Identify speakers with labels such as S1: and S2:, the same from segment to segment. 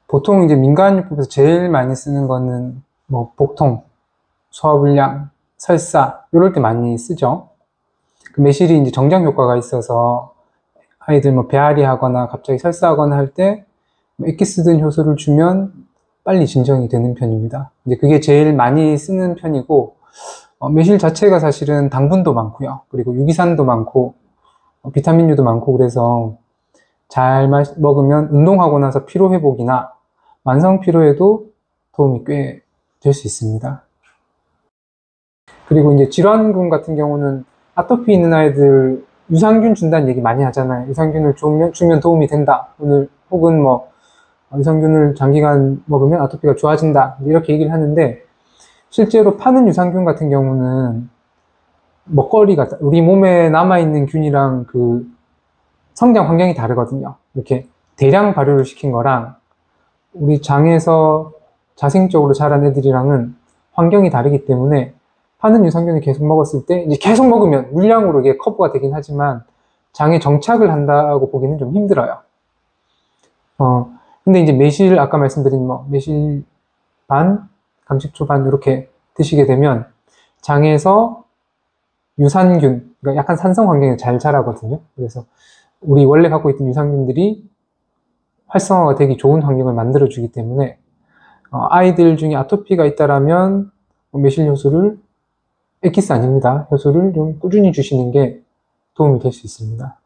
S1: 보통 이제 민간요법에서 제일 많이 쓰는 거는 뭐 복통, 소화불량, 설사 이럴 때 많이 쓰죠. 그 매실이 이제 정장 효과가 있어서 아이들 뭐 배앓이 하거나 갑자기 설사하거나 할 때 액기스 든 효소를 주면 빨리 진정이 되는 편입니다. 이제 그게 제일 많이 쓰는 편이고, 매실 자체가 사실은 당분도 많고요. 그리고 유기산도 많고, 비타민류도 많고 그래서 잘 먹으면 운동하고 나서 피로회복이나 만성 피로에도 도움이 꽤 될 수 있습니다. 그리고 이제 질환군 같은 경우는 아토피 있는 아이들 유산균 준다는 얘기 많이 하잖아요. 유산균을 주면 도움이 된다. 혹은 뭐 유산균을 장기간 먹으면 아토피가 좋아진다. 이렇게 얘기를 하는데 실제로 파는 유산균 같은 경우는 먹거리가 우리 몸에 남아있는 균이랑 그 성장 환경이 다르거든요. 이렇게 대량 발효를 시킨 거랑 우리 장에서 자생적으로 자란 애들이랑은 환경이 다르기 때문에 파는 유산균을 계속 먹었을 때 이제 계속 먹으면 물량으로 이게 커버가 되긴 하지만 장에 정착을 한다고 보기는 좀 힘들어요. 근데 이제 매실 아까 말씀드린 뭐 매실 반, 감식초 반 이렇게 드시게 되면 장에서 유산균, 그러니까 약간 산성 환경에 잘 자라거든요. 그래서 우리 원래 갖고 있던 유산균들이 활성화가 되기 좋은 환경을 만들어주기 때문에 아이들 중에 아토피가 있다라면 매실 효소를 액기스 아닙니다. 효소를 좀 꾸준히 주시는 게 도움이 될 수 있습니다.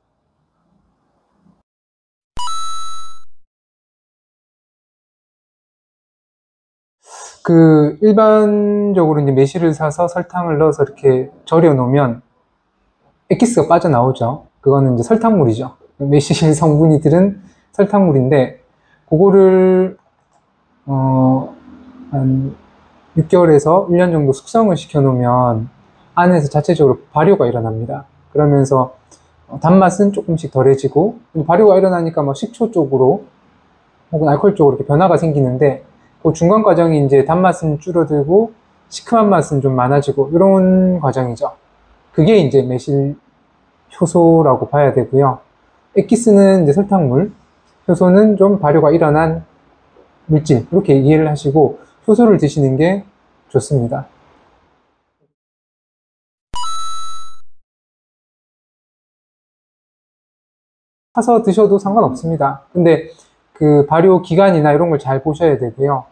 S1: 일반적으로 이제 매실을 사서 설탕을 넣어서 이렇게 절여 놓으면 액기스가 빠져나오죠. 그거는 이제 설탕물이죠. 매실 성분이들은 설탕물인데, 그거를, 한 6개월에서 1년 정도 숙성을 시켜 놓으면 안에서 자체적으로 발효가 일어납니다. 그러면서 단맛은 조금씩 덜해지고, 발효가 일어나니까 뭐 식초 쪽으로 혹은 알코올 쪽으로 이렇게 변화가 생기는데, 그 중간 과정이 이제 단맛은 줄어들고 시큼한 맛은 좀 많아지고 이런 과정이죠. 그게 이제 매실 효소라고 봐야 되고요. 액기스는 이제 설탕물, 효소는 좀 발효가 일어난 물질, 이렇게 이해를 하시고 효소를 드시는 게 좋습니다. 사서 드셔도 상관없습니다. 근데 그 발효 기간이나 이런 걸 잘 보셔야 되고요.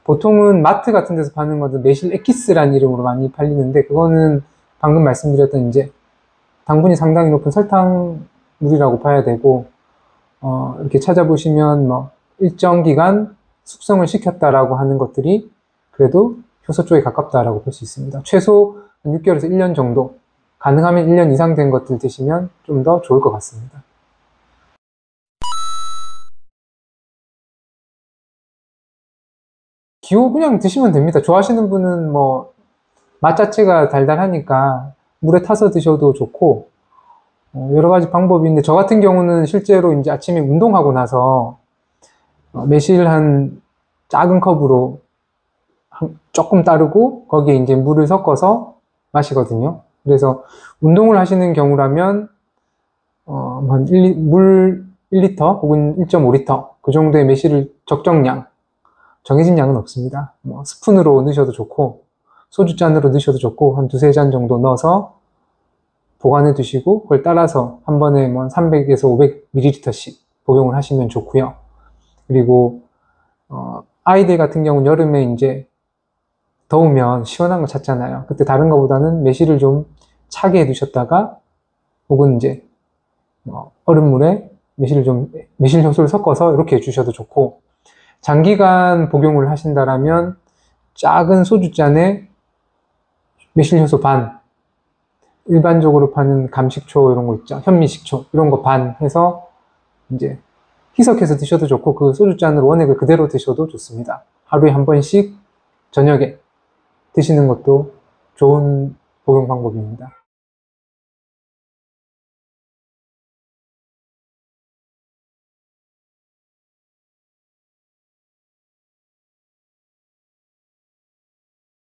S1: 보통은 마트 같은 데서 파는 것은 매실 액기스라는 이름으로 많이 팔리는데, 그거는 방금 말씀드렸던 이제 당분이 상당히 높은 설탕물이라고 봐야 되고, 이렇게 찾아보시면 뭐 일정 기간 숙성을 시켰다라고 하는 것들이 그래도 효소 쪽에 가깝다라고 볼 수 있습니다. 최소 6개월에서 1년 정도, 가능하면 1년 이상 된 것들 드시면 좀 더 좋을 것 같습니다. 기호 그냥 드시면 됩니다. 좋아하시는 분은 뭐 맛 자체가 달달하니까 물에 타서 드셔도 좋고, 여러 가지 방법이 있는데, 저 같은 경우는 실제로 이제 아침에 운동하고 나서 매실 한 작은 컵으로 조금 따르고 거기에 이제 물을 섞어서 마시거든요. 그래서 운동을 하시는 경우라면 물 1리터 혹은 1.5리터 그 정도의 매실을 적정량, 정해진 양은 없습니다. 뭐 스푼으로 넣으셔도 좋고 소주잔으로 넣으셔도 좋고 한 두세 잔 정도 넣어서 보관해 두시고 그걸 따라서 한 번에 뭐 300에서 500ml씩 복용을 하시면 좋고요. 그리고 아이들 같은 경우는 여름에 이제 더우면 시원한 거 찾잖아요. 그때 다른 거보다는 매실을 좀 차게 해두셨다가 혹은 이제 얼음물에 매실 효소를 섞어서 이렇게 해주셔도 좋고, 장기간 복용을 하신다라면 작은 소주잔에 매실 효소 반, 일반적으로 파는 감식초 이런 거 있죠. 현미식초 이런 거 반 해서 이제 희석해서 드셔도 좋고, 그 소주잔으로 원액을 그대로 드셔도 좋습니다. 하루에 한 번씩 저녁에 드시는 것도 좋은 복용 방법입니다.